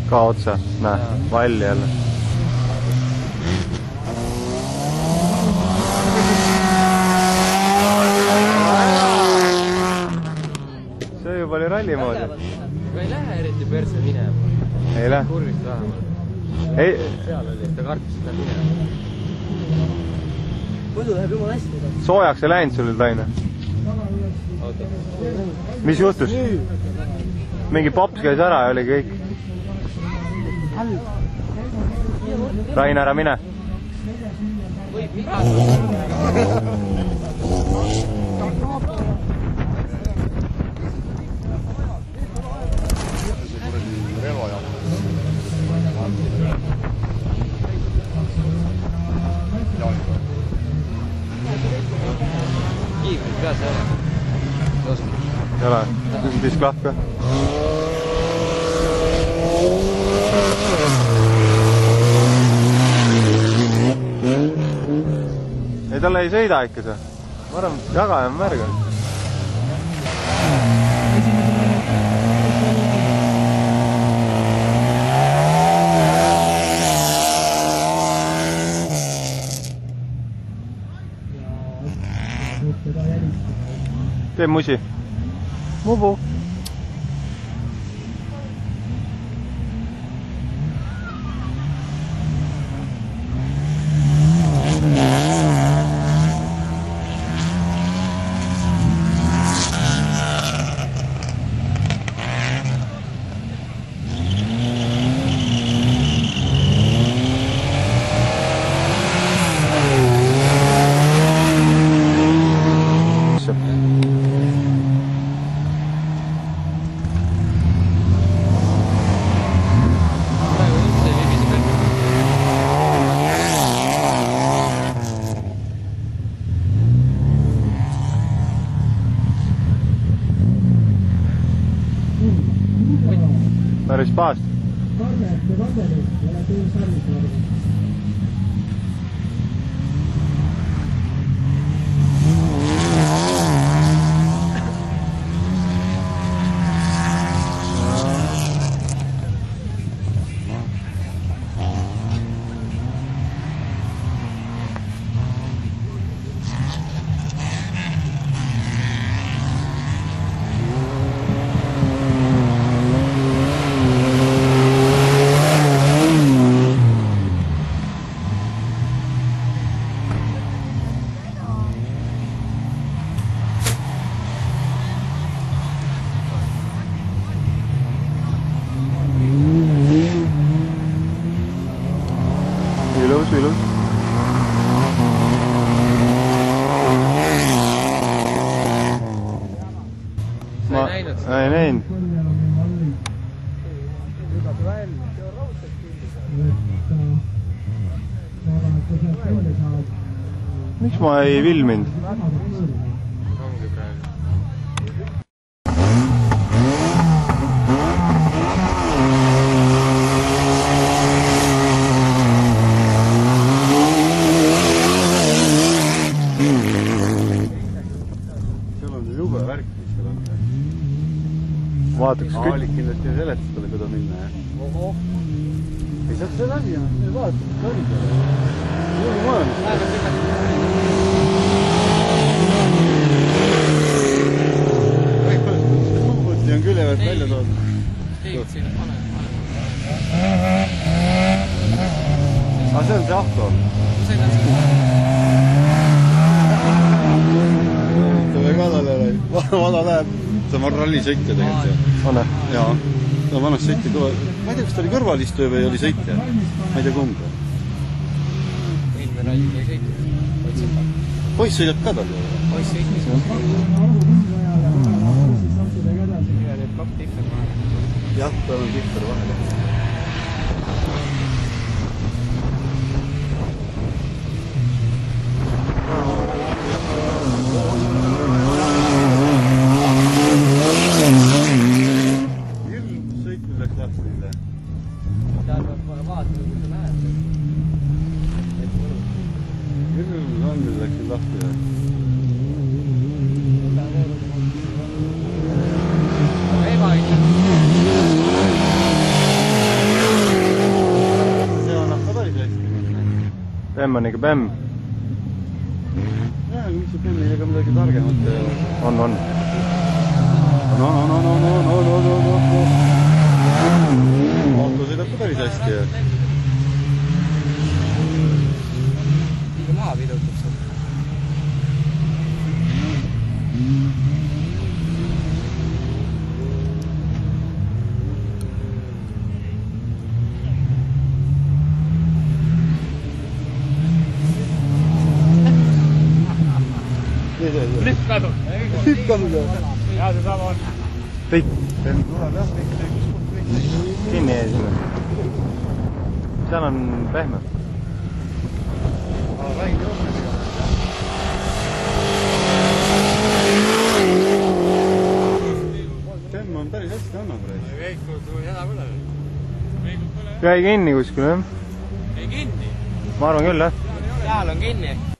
Ka otsa, näe, valli jälle. See juba oli ralli moodi. Aga ei lähe eriti perse minema. Ei lähe? Kurvist vähemalt. Seal oli, ta kartis seda minema. Muidu läheb jumala hästi. Soojaks ei läinud sul Taine? Mis juhtus? Mingi pops käis ära ja oli kõik. Rain, ära mine. Kiivrid ka see ole. Ei ole? Disklahv ka? Ei, talle ei sõida ikka see. Ma arvan, jagaja on märg. Tee musi. Mubu. Päris paast. Ilus. Ma ei näinud. Miks ma ei filminud? Vaataks kõik. Aalik kindlasti seletas talle, kuhu minna, jah? Oho. Ei saa seda asi, jah. Vaataks, kõrge. Jõudu maailmas. Kumbuti on külevert välja toodud. Tegid sinna, pane. Aga see on see ahto. Sõidan sinna. Tule kadale, vada läheb. Ta on rallisõitja tegelikult. Anne? Jaa. Ta on vanast sõitja kõva. Ma ei tea, kas ta oli kõrvalistuja või oli sõitja. Ma ei tea kumb. Eelme ralli ei sõitnud. Poiss sõidab ka tal. Poiss sõitmis. Plokk tikker vahel. Jah, tal on tikker vahel. on ikka Bemm. Jah, aga miks see Bemmiga ka midagi targemat ei ole? On. No. Auto sõidab ka päris hästi. Liiga maha pidutab seal. Lükkanud. Jaa, see sama on. Kõik Bemm tuleb jah, kõik. kinni jäi sinna. Seal on pehme. Räägi rohkem. Bemm on päris hästi annab reis. jäi kinni kuskil, jah? Ei kinni. Ma arvan küll, jah. Seal on kinni.